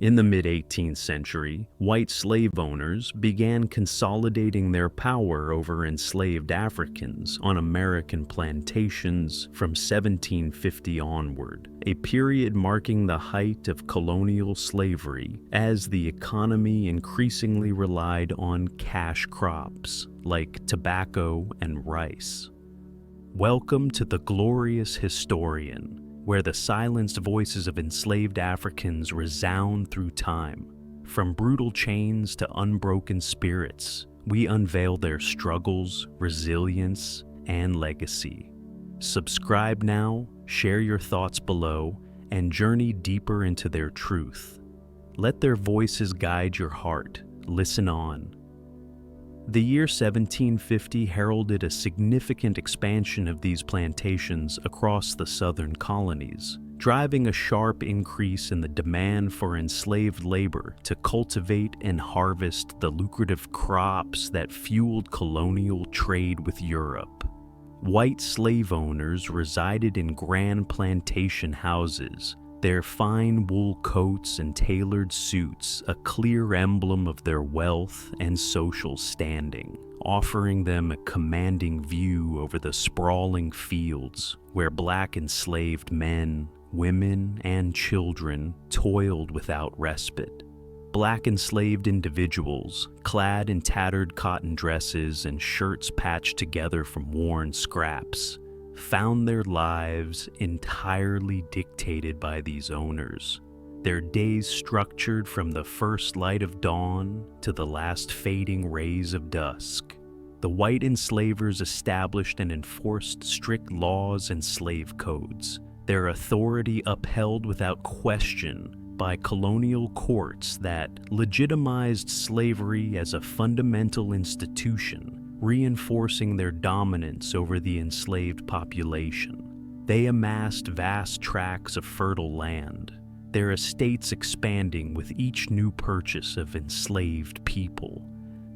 In the mid-18th century, white slave owners began consolidating their power over enslaved Africans on American plantations from 1750 onward, a period marking the height of colonial slavery as the economy increasingly relied on cash crops like tobacco and rice. Welcome to The Glorious Historian, where the silenced voices of enslaved Africans resound through time. From brutal chains to unbroken spirits, we unveil their struggles, resilience, and legacy. Subscribe now, share your thoughts below, and journey deeper into their truth. Let their voices guide your heart. Listen on. The year 1750 heralded a significant expansion of these plantations across the southern colonies, driving a sharp increase in the demand for enslaved labor to cultivate and harvest the lucrative crops that fueled colonial trade with Europe. White slave owners resided in grand plantation houses, their fine wool coats and tailored suits a clear emblem of their wealth and social standing, offering them a commanding view over the sprawling fields where black enslaved men, women, and children toiled without respite. Black enslaved individuals, clad in tattered cotton dresses and shirts patched together from worn scraps, found their lives entirely dictated by these owners, their days structured from the first light of dawn to the last fading rays of dusk. The white enslavers established and enforced strict laws and slave codes, their authority upheld without question by colonial courts that legitimized slavery as a fundamental institution, reinforcing their dominance over the enslaved population. They amassed vast tracts of fertile land, their estates expanding with each new purchase of enslaved people,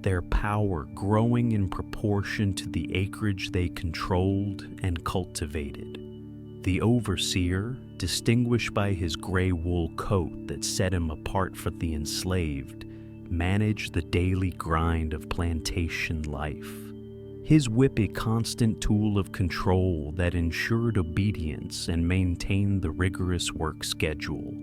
their power growing in proportion to the acreage they controlled and cultivated. The overseer, distinguished by his gray wool coat that set him apart from the enslaved, managed the daily grind of plantation life. His whip a constant tool of control that ensured obedience and maintained the rigorous work schedule.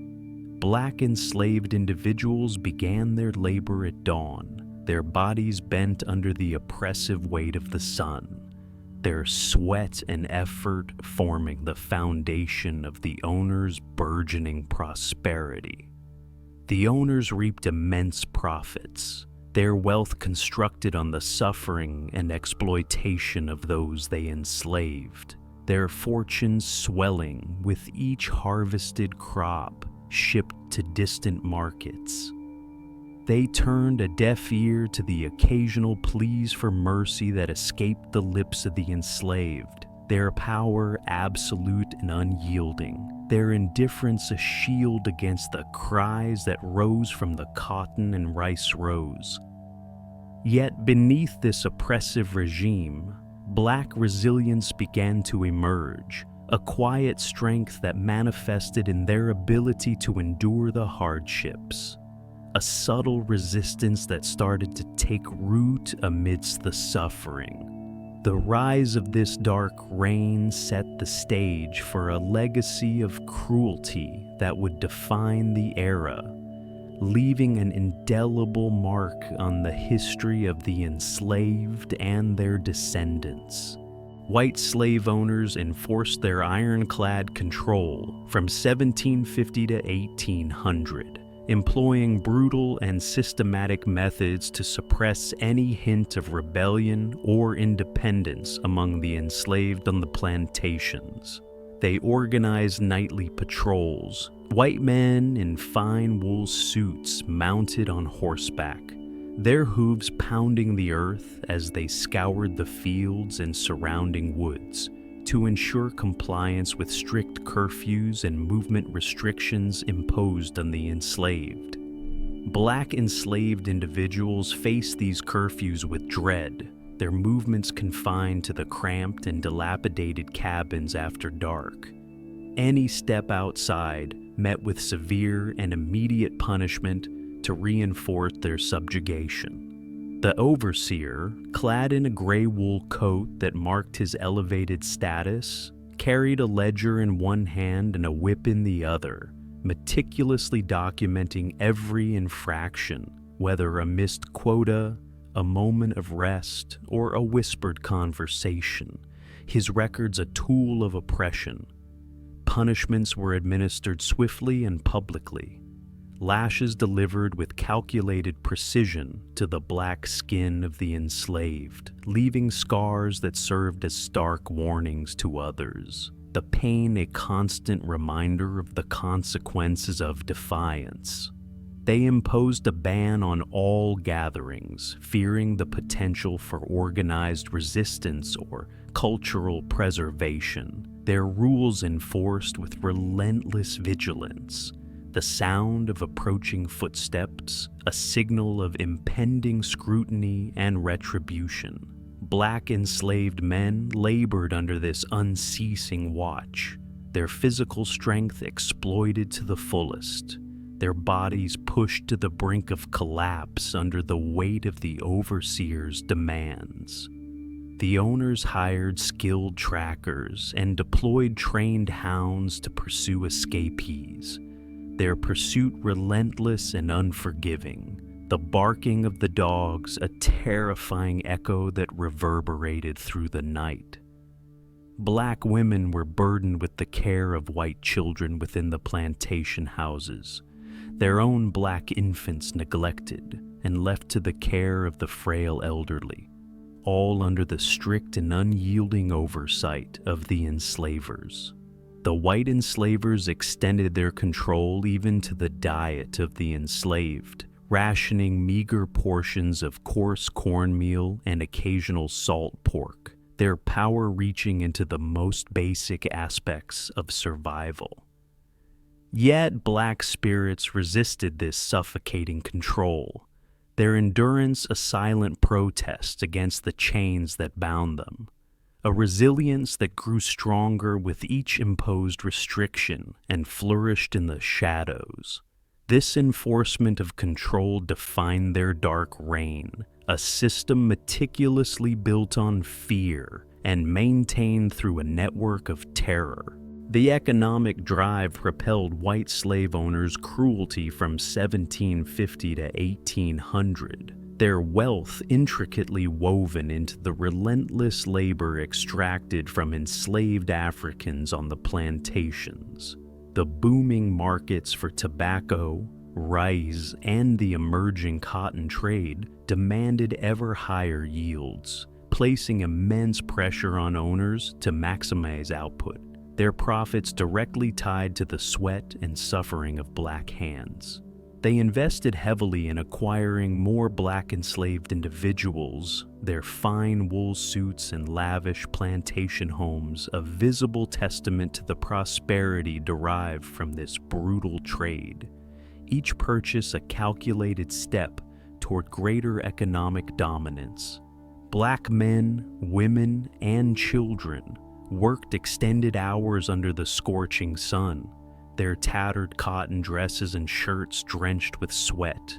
Black enslaved individuals began their labor at dawn, their bodies bent under the oppressive weight of the sun, their sweat and effort forming the foundation of the owner's burgeoning prosperity. The owners reaped immense profits, their wealth constructed on the suffering and exploitation of those they enslaved, their fortunes swelling with each harvested crop shipped to distant markets. They turned a deaf ear to the occasional pleas for mercy that escaped the lips of the enslaved, their power absolute and unyielding, their indifference a shield against the cries that rose from the cotton and rice rows. Yet beneath this oppressive regime, black resilience began to emerge, a quiet strength that manifested in their ability to endure the hardships, a subtle resistance that started to take root amidst the suffering. The rise of this dark reign set the stage for a legacy of cruelty that would define the era, leaving an indelible mark on the history of the enslaved and their descendants. White slave owners enforced their ironclad control from 1750 to 1800. Employing brutal and systematic methods to suppress any hint of rebellion or independence among the enslaved on the plantations. They organized nightly patrols, white men in fine wool suits mounted on horseback, their hooves pounding the earth as they scoured the fields and surrounding woods, to ensure compliance with strict curfews and movement restrictions imposed on the enslaved. Black enslaved individuals faced these curfews with dread, their movements confined to the cramped and dilapidated cabins after dark. Any step outside met with severe and immediate punishment to reinforce their subjugation. The overseer, clad in a gray wool coat that marked his elevated status, carried a ledger in one hand and a whip in the other, meticulously documenting every infraction, whether a missed quota, a moment of rest, or a whispered conversation, his records a tool of oppression. Punishments were administered swiftly and publicly, lashes delivered with calculated precision to the black skin of the enslaved, leaving scars that served as stark warnings to others, the pain a constant reminder of the consequences of defiance. They imposed a ban on all gatherings, fearing the potential for organized resistance or cultural preservation, their rules enforced with relentless vigilance. The sound of approaching footsteps, a signal of impending scrutiny and retribution. Black enslaved men labored under this unceasing watch, their physical strength exploited to the fullest, their bodies pushed to the brink of collapse under the weight of the overseer's demands. The owners hired skilled trackers and deployed trained hounds to pursue escapees, their pursuit relentless and unforgiving, the barking of the dogs a terrifying echo that reverberated through the night. Black women were burdened with the care of white children within the plantation houses, their own black infants neglected and left to the care of the frail elderly, all under the strict and unyielding oversight of the enslavers. The white enslavers extended their control even to the diet of the enslaved, rationing meager portions of coarse cornmeal and occasional salt pork, their power reaching into the most basic aspects of survival. Yet black spirits resisted this suffocating control, their endurance a silent protest against the chains that bound them, a resilience that grew stronger with each imposed restriction and flourished in the shadows. This enforcement of control defined their dark reign, a system meticulously built on fear and maintained through a network of terror. The economic drive propelled white slave owners' cruelty from 1750 to 1800, their wealth intricately woven into the relentless labor extracted from enslaved Africans on the plantations. The booming markets for tobacco, rice, and the emerging cotton trade demanded ever higher yields, placing immense pressure on owners to maximize output, their profits directly tied to the sweat and suffering of black hands. They invested heavily in acquiring more black enslaved individuals, their fine wool suits and lavish plantation homes a visible testament to the prosperity derived from this brutal trade, each purchase a calculated step toward greater economic dominance. Black men, women, and children worked extended hours under the scorching sun, their tattered cotton dresses and shirts drenched with sweat,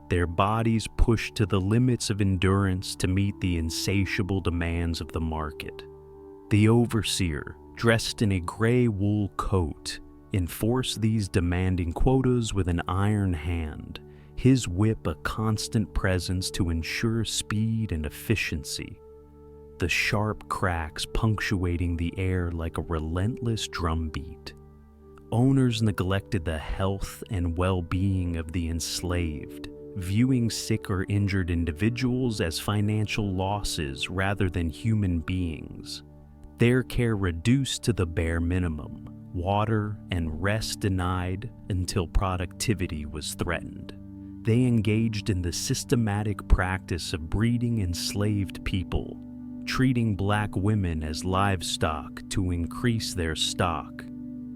their bodies pushed to the limits of endurance to meet the insatiable demands of the market. The overseer, dressed in a gray wool coat, enforced these demanding quotas with an iron hand, his whip a constant presence to ensure speed and efficiency, the sharp cracks punctuating the air like a relentless drumbeat. Owners neglected the health and well-being of the enslaved, viewing sick or injured individuals as financial losses rather than human beings. Their care reduced to the bare minimum, water and rest denied until productivity was threatened. They engaged in the systematic practice of breeding enslaved people, treating black women as livestock to increase their stock,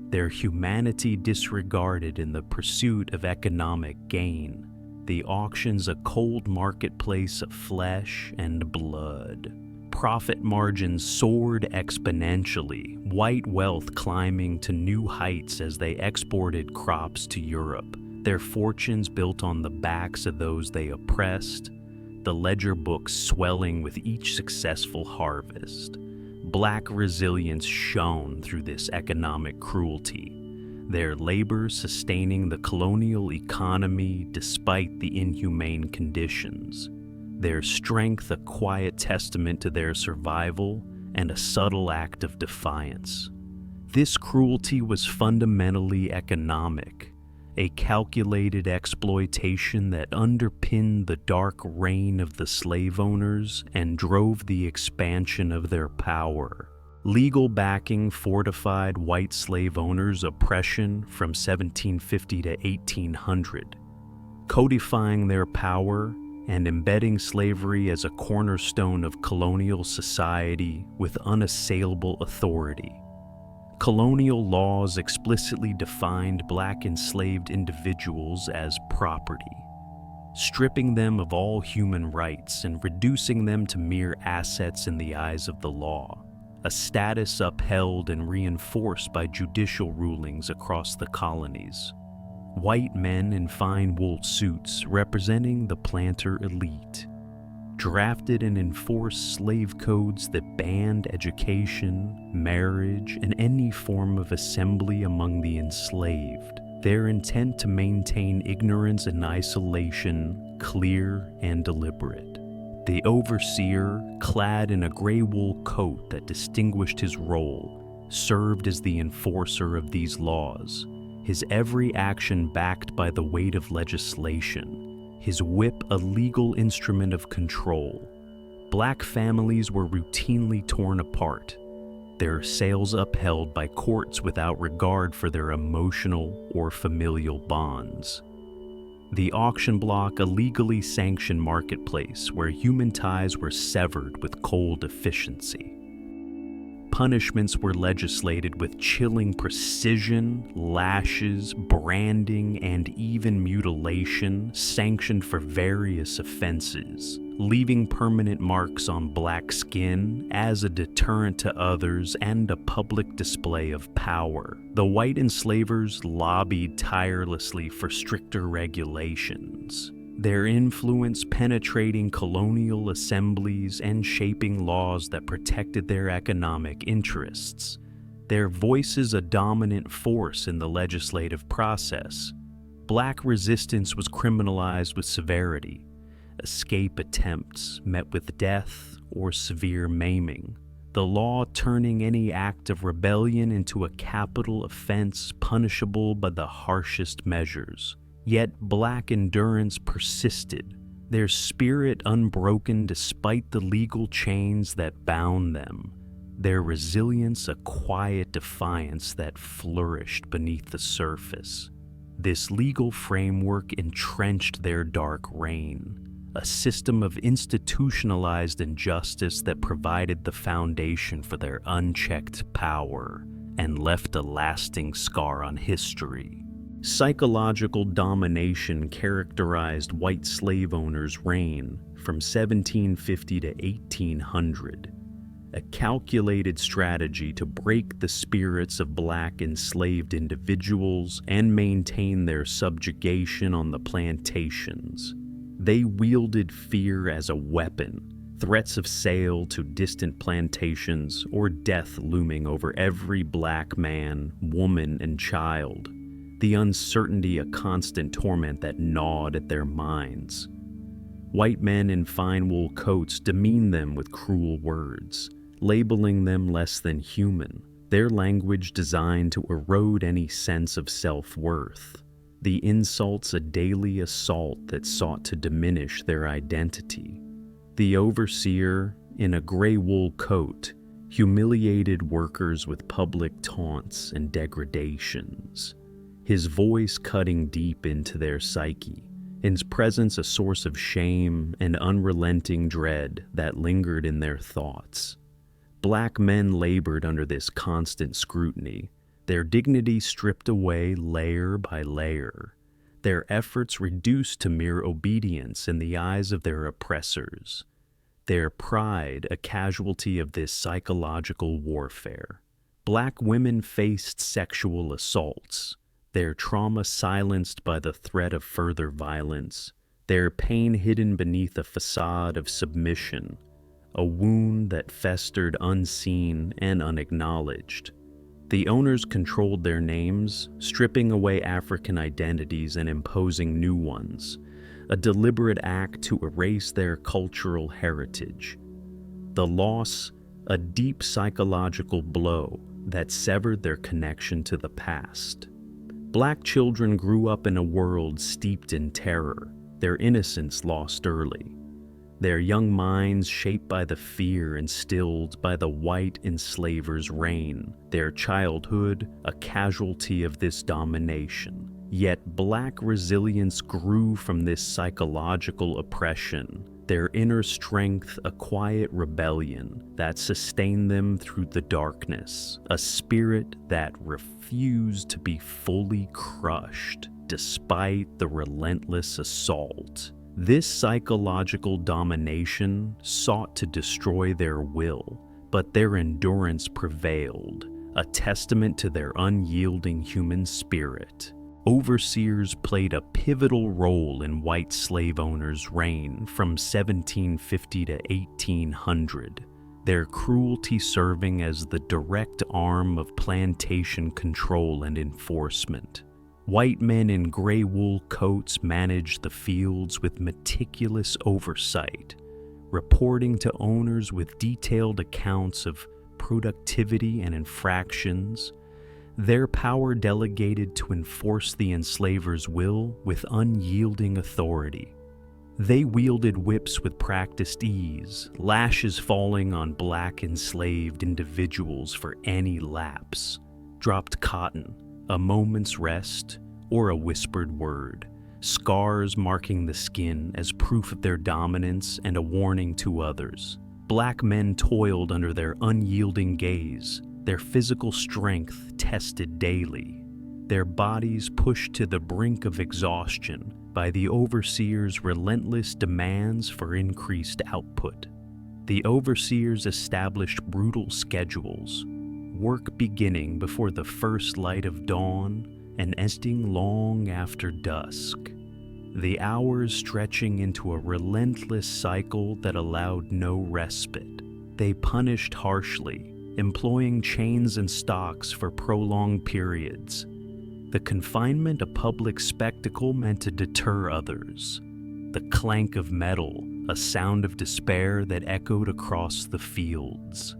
their humanity disregarded in the pursuit of economic gain, the auctions a cold marketplace of flesh and blood. profit margins soared exponentially, white wealth climbing to new heights as they exported crops to Europe, their fortunes built on the backs of those they oppressed, the ledger books swelling with each successful harvest. Black resilience shone through this economic cruelty, their labor sustaining the colonial economy despite the inhumane conditions, their strength a quiet testament to their survival and a subtle act of defiance. This cruelty was fundamentally economic, a calculated exploitation that underpinned the dark reign of the slave owners and drove the expansion of their power. Legal backing fortified white slave owners' oppression from 1750 to 1800, codifying their power and embedding slavery as a cornerstone of colonial society with unassailable authority. Colonial laws explicitly defined black enslaved individuals as property, stripping them of all human rights and reducing them to mere assets in the eyes of the law, a status upheld and reinforced by judicial rulings across the colonies. White men in fine wool suits representing the planter elite drafted and enforced slave codes that banned education, marriage, and any form of assembly among the enslaved, their intent to maintain ignorance and isolation clear and deliberate. The overseer, clad in a gray wool coat that distinguished his role, served as the enforcer of these laws, his every action backed by the weight of legislation, his whip a legal instrument of control. Black families were routinely torn apart, their sales upheld by courts without regard for their emotional or familial bonds. The auction block, a legally sanctioned marketplace where human ties were severed with cold efficiency. Punishments were legislated with chilling precision, lashes, branding, and even mutilation sanctioned for various offenses, leaving permanent marks on black skin as a deterrent to others and a public display of power. The white enslavers lobbied tirelessly for stricter regulations, their influence penetrating colonial assemblies and shaping laws that protected their economic interests, their voices a dominant force in the legislative process. Black resistance was criminalized with severity, escape attempts met with death or severe maiming, the law turning any act of rebellion into a capital offense punishable by the harshest measures. Yet black endurance persisted, their spirit unbroken despite the legal chains that bound them, their resilience a quiet defiance that flourished beneath the surface. This legal framework entrenched their dark reign, a system of institutionalized injustice that provided the foundation for their unchecked power and left a lasting scar on history. Psychological domination characterized white slave owners' reign from 1750 to 1800, a calculated strategy to break the spirits of black enslaved individuals and maintain their subjugation on the plantations. They wielded fear as a weapon, threats of sale to distant plantations or death looming over every black man, woman, and child. The uncertainty a constant torment that gnawed at their minds. White men in fine wool coats demeaned them with cruel words, labeling them less than human, their language designed to erode any sense of self-worth. The insults a daily assault that sought to diminish their identity. The overseer, in a gray wool coat, humiliated workers with public taunts and degradations, his voice cutting deep into their psyche, his presence a source of shame and unrelenting dread that lingered in their thoughts. Black men labored under this constant scrutiny, their dignity stripped away layer by layer, their efforts reduced to mere obedience in the eyes of their oppressors. their pride a casualty of this psychological warfare. Black women faced sexual assaults, their trauma silenced by the threat of further violence, their pain hidden beneath a facade of submission, a wound that festered unseen and unacknowledged. The owners controlled their names, stripping away African identities and imposing new ones, a deliberate act to erase their cultural heritage. The loss, a deep psychological blow that severed their connection to the past. Black children grew up in a world steeped in terror, their innocence lost early. Their young minds shaped by the fear instilled by the white enslaver's reign, their childhood a casualty of this domination. Yet Black resilience grew from this psychological oppression, their inner strength a quiet rebellion that sustained them through the darkness, a spirit that refused to be fully crushed despite the relentless assault. This psychological domination sought to destroy their will, but their endurance prevailed, a testament to their unyielding human spirit. Overseers played a pivotal role in white slave owners' reign from 1750 to 1800, their cruelty serving as the direct arm of plantation control and enforcement. White men in gray wool coats managed the fields with meticulous oversight, reporting to owners with detailed accounts of productivity and infractions, their power delegated to enforce the enslaver's will with unyielding authority. They wielded whips with practiced ease, lashes falling on Black enslaved individuals for any lapse, dropped cotton, a moment's rest, or a whispered word, scars marking the skin as proof of their dominance and a warning to others. Black men toiled under their unyielding gaze, their physical strength tested daily, their bodies pushed to the brink of exhaustion by the overseers' relentless demands for increased output. The overseers established brutal schedules, work beginning before the first light of dawn and ending long after dusk, the hours stretching into a relentless cycle that allowed no respite. They punished harshly, employing chains and stocks for prolonged periods. The confinement a public spectacle meant to deter others. The clank of metal, a sound of despair that echoed across the fields.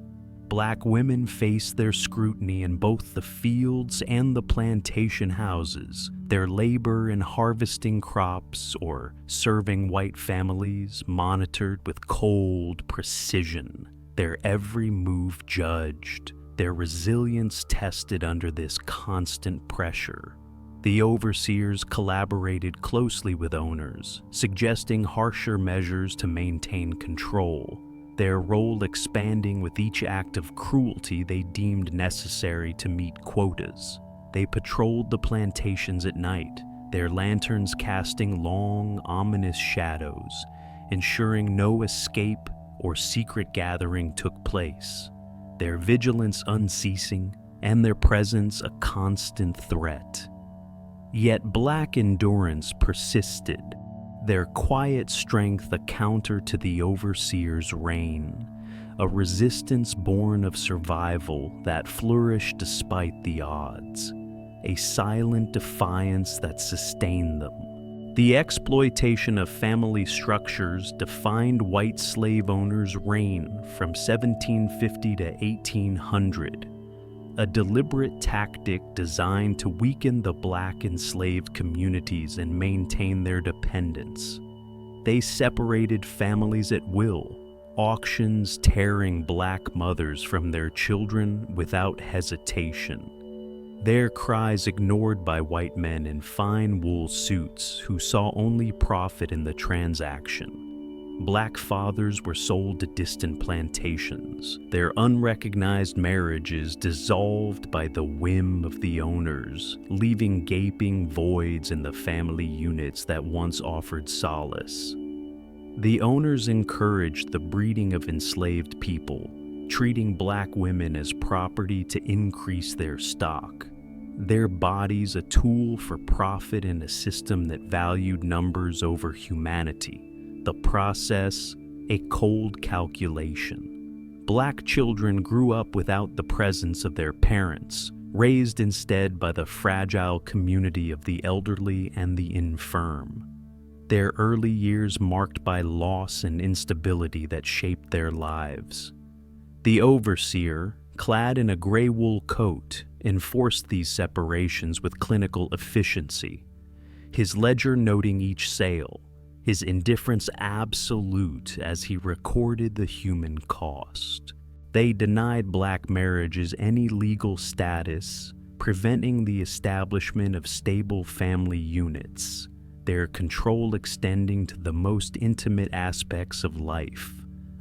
Black women faced their scrutiny in both the fields and the plantation houses, their labor in harvesting crops or serving white families monitored with cold precision, their every move judged, their resilience tested under this constant pressure. The overseers collaborated closely with owners, suggesting harsher measures to maintain control, their role expanding with each act of cruelty they deemed necessary to meet quotas. They patrolled the plantations at night, their lanterns casting long, ominous shadows, ensuring no escape or secret gathering took place, their vigilance unceasing and their presence a constant threat. Yet Black endurance persisted, their quiet strength a counter to the overseer's reign, a resistance born of survival that flourished despite the odds, a silent defiance that sustained them. The exploitation of family structures defined white slave owners' reign from 1750 to 1800, a deliberate tactic designed to weaken the Black enslaved communities and maintain their dependence. They separated families at will, auctions tearing Black mothers from their children without hesitation. Their cries ignored by white men in fine wool suits who saw only profit in the transaction. Black fathers were sold to distant plantations, their unrecognized marriages dissolved by the whim of the owners, leaving gaping voids in the family units that once offered solace. The owners encouraged the breeding of enslaved people, treating black women as property to increase their stock. Their bodies a tool for profit in a system that valued numbers over humanity. The process, a cold calculation. Black children grew up without the presence of their parents, raised instead by the fragile community of the elderly and the infirm. Their early years marked by loss and instability that shaped their lives. The overseer, clad in a gray wool coat, enforced these separations with clinical efficiency, his ledger noting each sale, his indifference absolute as he recorded the human cost. They denied black marriages any legal status, preventing the establishment of stable family units, their control extending to the most intimate aspects of life,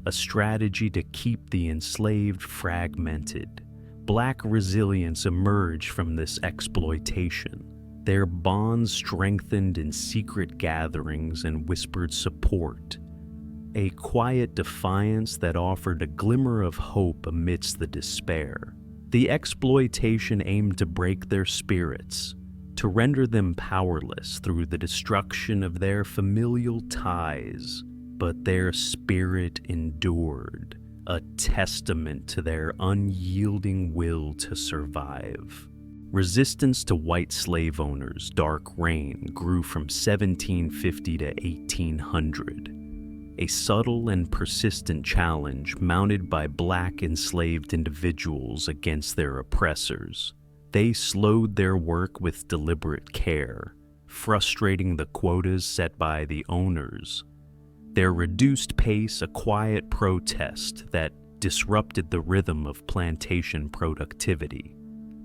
a strategy to keep the enslaved fragmented. Black resilience emerged from this exploitation, their bonds strengthened in secret gatherings and whispered support, a quiet defiance that offered a glimmer of hope amidst the despair. The exploitation aimed to break their spirits, to render them powerless through the destruction of their familial ties, but their spirit endured, a testament to their unyielding will to survive. Resistance to white slave owners' dark reign grew from 1750 to 1800, a subtle and persistent challenge mounted by black enslaved individuals against their oppressors. They slowed their work with deliberate care, frustrating the quotas set by the owners. Their reduced pace a quiet protest that disrupted the rhythm of plantation productivity.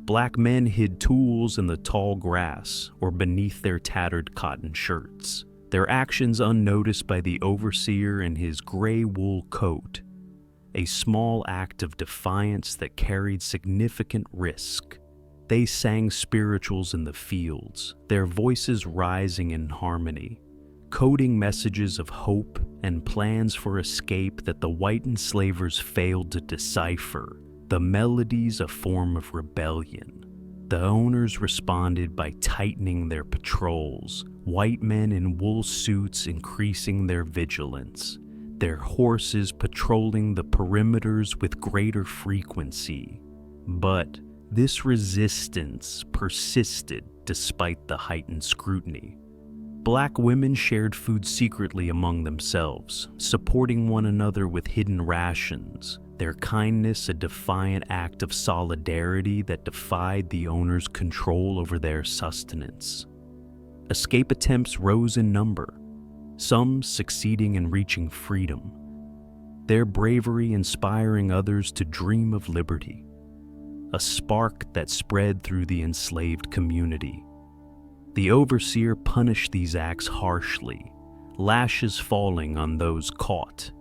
Black men hid tools in the tall grass or beneath their tattered cotton shirts, their actions unnoticed by the overseer in his gray wool coat, a small act of defiance that carried significant risk. They sang spirituals in the fields, their voices rising in harmony, coding messages of hope and plans for escape that the white enslavers failed to decipher, the melodies a form of rebellion. The owners responded by tightening their patrols, white men in wool suits increasing their vigilance, their horses patrolling the perimeters with greater frequency. But this resistance persisted despite the heightened scrutiny. Black women shared food secretly among themselves, supporting one another with hidden rations, their kindness a defiant act of solidarity that defied the owner's control over their sustenance. Escape attempts rose in number, some succeeding in reaching freedom, their bravery inspiring others to dream of liberty, a spark that spread through the enslaved community. The overseer punished these acts harshly, lashes falling on those caught,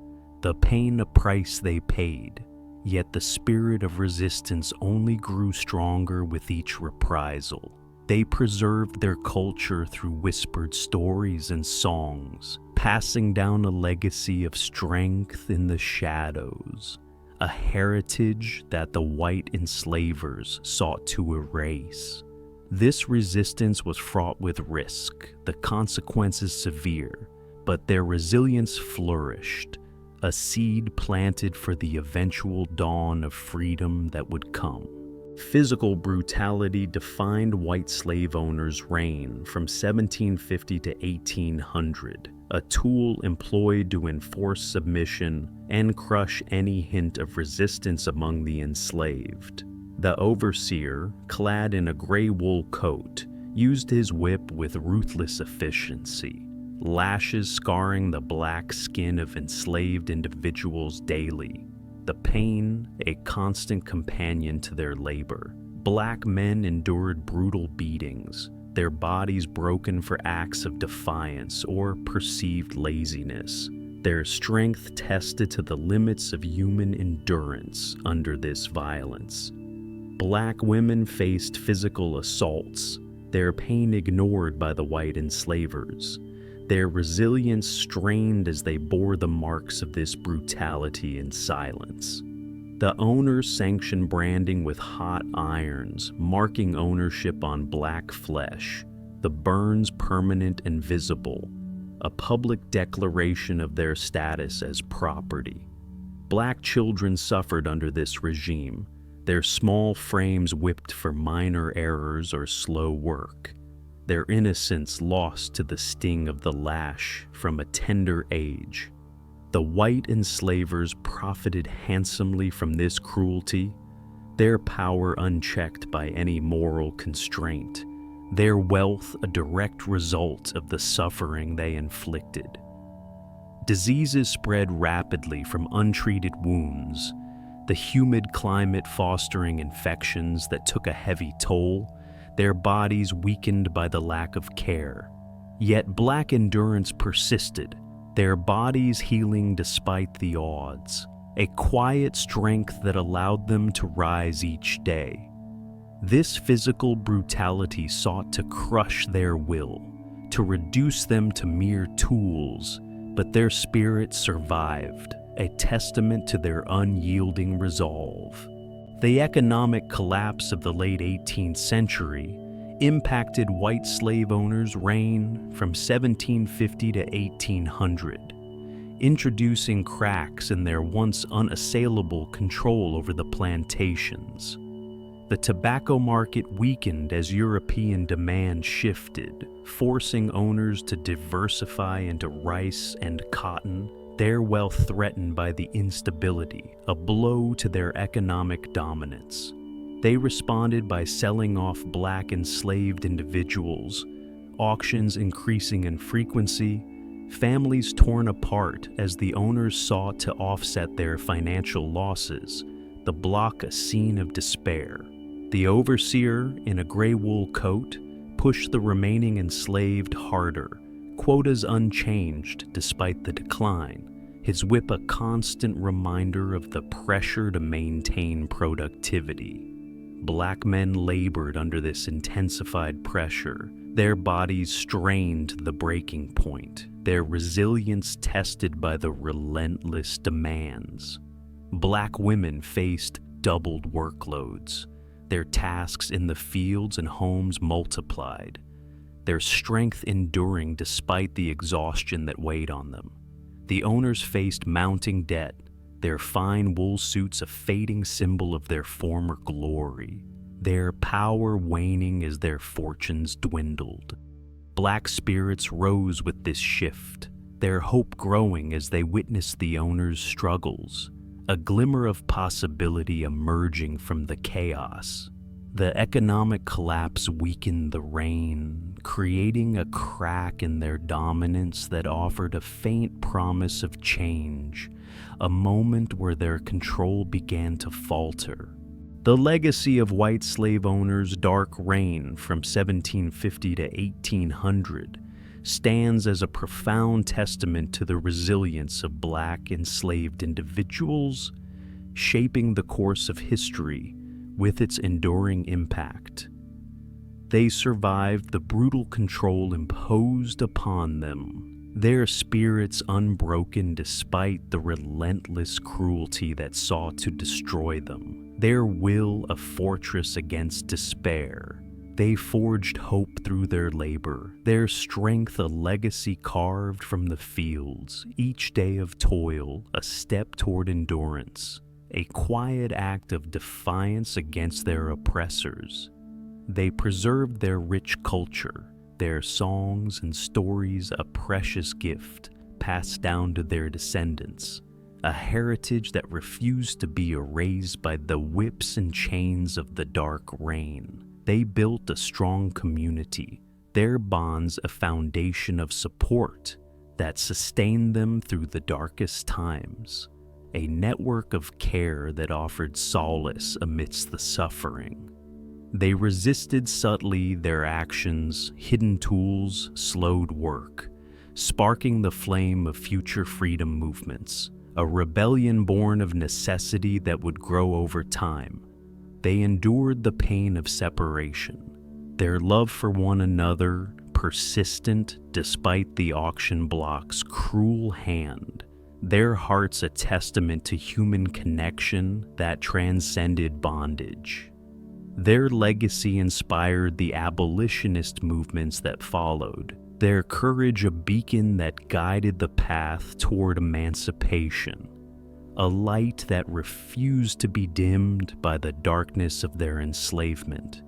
the pain a price they paid, yet the spirit of resistance only grew stronger with each reprisal. They preserved their culture through whispered stories and songs, passing down a legacy of strength in the shadows, a heritage that the white enslavers sought to erase. This resistance was fraught with risk, the consequences severe, but their resilience flourished, a seed planted for the eventual dawn of freedom that would come. Physical brutality defined white slave owners' reign from 1750 to 1800, a tool employed to enforce submission and crush any hint of resistance among the enslaved. The overseer, clad in a gray wool coat, used his whip with ruthless efficiency, lashes scarring the black skin of enslaved individuals daily, the pain a constant companion to their labor. Black men endured brutal beatings, their bodies broken for acts of defiance or perceived laziness, their strength tested to the limits of human endurance under this violence. Black women faced physical assaults, their pain ignored by the white enslavers. their resilience strained as they bore the marks of this brutality in silence. The owners sanctioned branding with hot irons, marking ownership on black flesh, the burns permanent and visible, a public declaration of their status as property. Black children suffered under this regime, their small frames whipped for minor errors or slow work, their innocence lost to the sting of the lash from a tender age. The white enslavers profited handsomely from this cruelty, their power unchecked by any moral constraint, their wealth a direct result of the suffering they inflicted. Diseases spread rapidly from untreated wounds, the humid climate fostering infections that took a heavy toll, their bodies weakened by the lack of care. Yet black endurance persisted, their bodies healing despite the odds, a quiet strength that allowed them to rise each day. This physical brutality sought to crush their will, to reduce them to mere tools, but their spirit survived, a testament to their unyielding resolve. The economic collapse of the late 18th century impacted white slave owners' reign from 1750 to 1800, introducing cracks in their once unassailable control over the plantations. The tobacco market weakened as European demand shifted, forcing owners to diversify into rice and cotton, their wealth threatened by the instability, a blow to their economic dominance. They responded by selling off black enslaved individuals, auctions increasing in frequency, families torn apart as the owners sought to offset their financial losses, the block a scene of despair. The overseer, in a gray wool coat, pushed the remaining enslaved harder, quotas unchanged despite the decline, his whip a constant reminder of the pressure to maintain productivity. Black men labored under this intensified pressure, their bodies strained to the breaking point, their resilience tested by the relentless demands. Black women faced doubled workloads, their tasks in the fields and homes multiplied, their strength enduring despite the exhaustion that weighed on them. The owners faced mounting debt, their fine wool suits a fading symbol of their former glory, their power waning as their fortunes dwindled. Black spirits rose with this shift, their hope growing as they witnessed the owners' struggles, a glimmer of possibility emerging from the chaos. The economic collapse weakened the reign, creating a crack in their dominance that offered a faint promise of change, a moment where their control began to falter. The legacy of white slave owners' dark reign from 1750 to 1800 stands as a profound testament to the resilience of black enslaved individuals, shaping the course of history with its enduring impact. They survived the brutal control imposed upon them, their spirits unbroken despite the relentless cruelty that sought to destroy them, their will a fortress against despair. They forged hope through their labor, their strength a legacy carved from the fields, each day of toil a step toward endurance, a quiet act of defiance against their oppressors. They preserved their rich culture, their songs and stories a precious gift passed down to their descendants, a heritage that refused to be erased by the whips and chains of the dark reign. They built a strong community, their bonds a foundation of support that sustained them through the darkest times, a network of care that offered solace amidst the suffering. They resisted subtly their actions, hidden tools, slowed work, sparking the flame of future freedom movements, a rebellion born of necessity that would grow over time. They endured the pain of separation, their love for one another persistent despite the auction block's cruel hand, their hearts a testament to human connection that transcended bondage. Their legacy inspired the abolitionist movements that followed, their courage a beacon that guided the path toward emancipation, a light that refused to be dimmed by the darkness of their enslavement.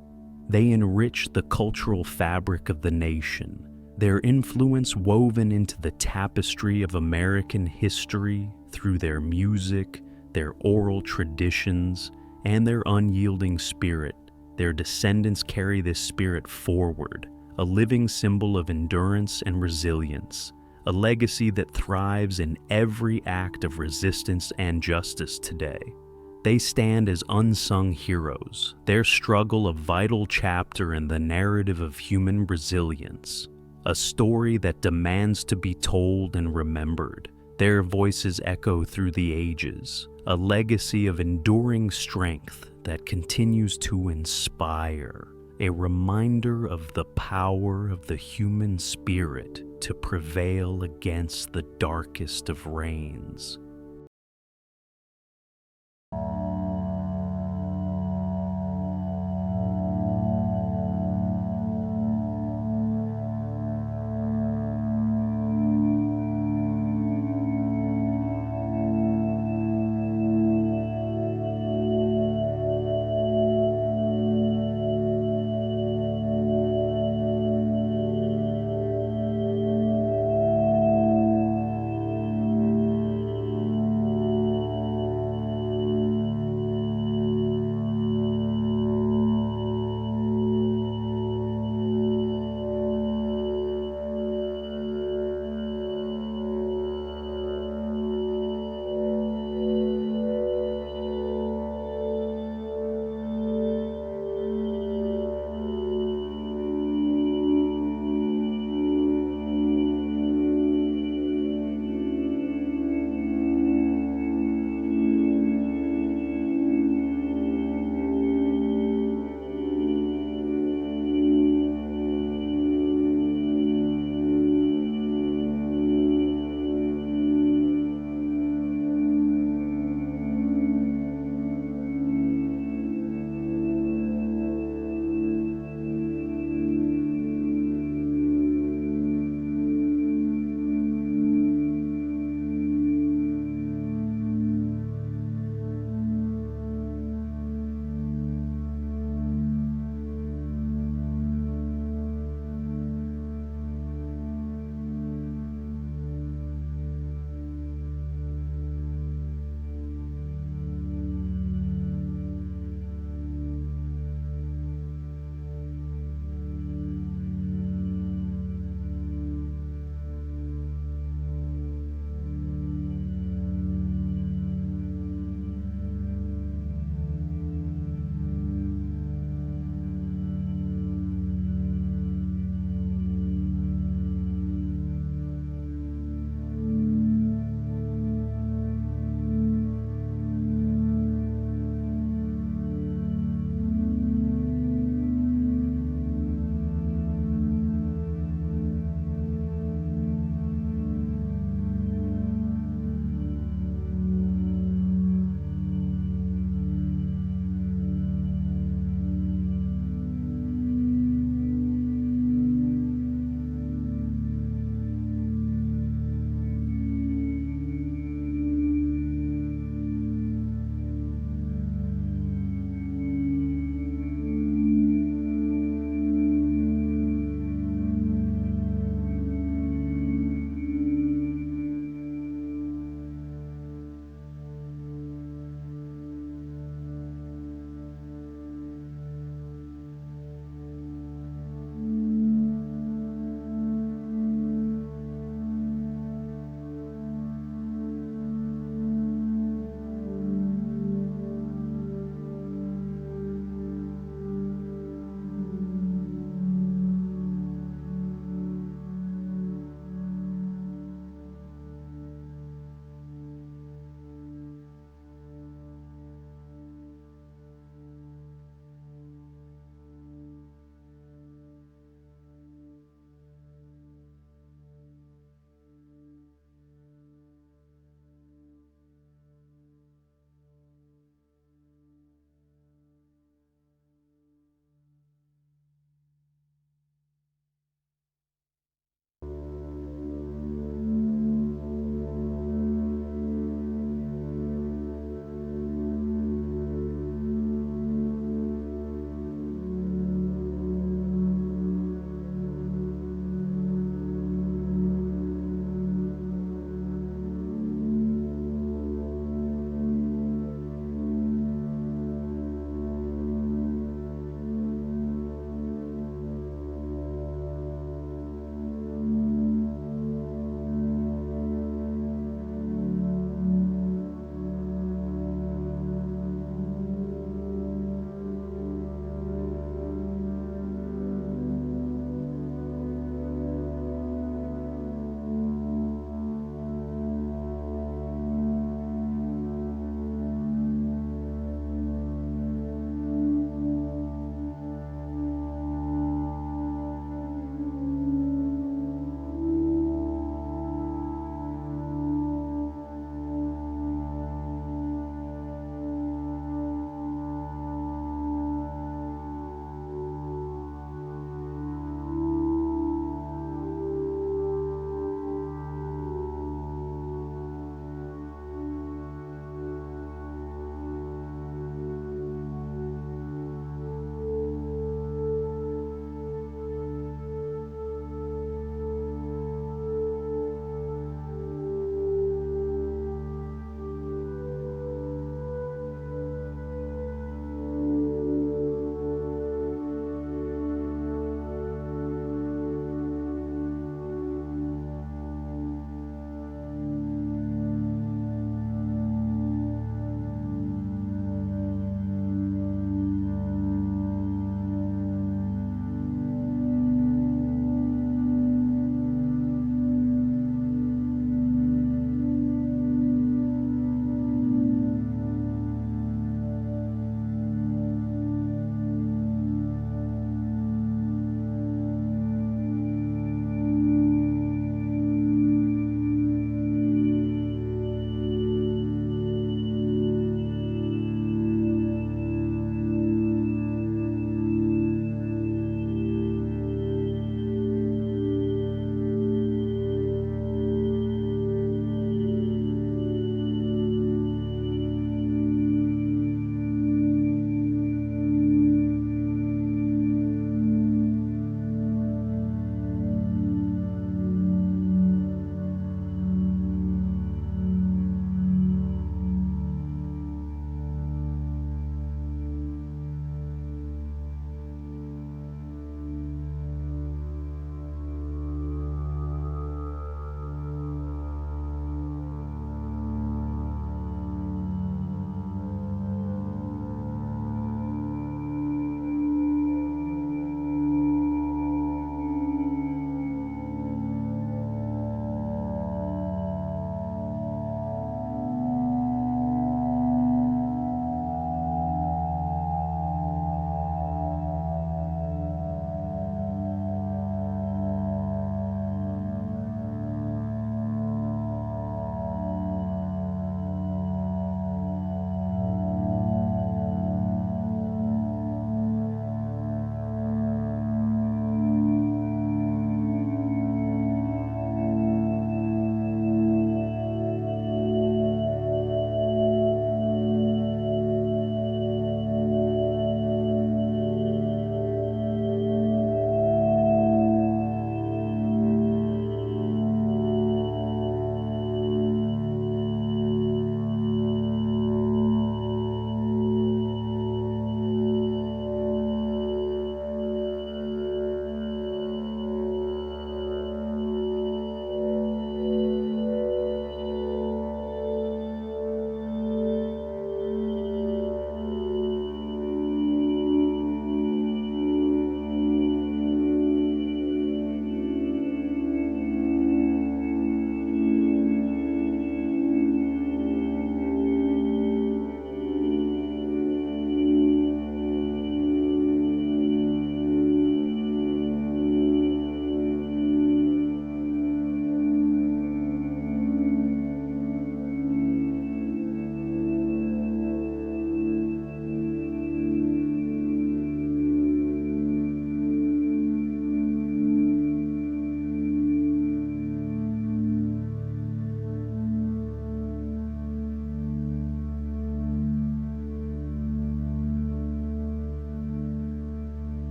They enriched the cultural fabric of the nation, their influence woven into the tapestry of American history through their music, their oral traditions, and their unyielding spirit. Their descendants carry this spirit forward, a living symbol of endurance and resilience, a legacy that thrives in every act of resistance and justice today. They stand as unsung heroes, their struggle a vital chapter in the narrative of human resilience, a story that demands to be told and remembered. Their voices echo through the ages, a legacy of enduring strength that continues to inspire, a reminder of the power of the human spirit to prevail against the darkest of reigns.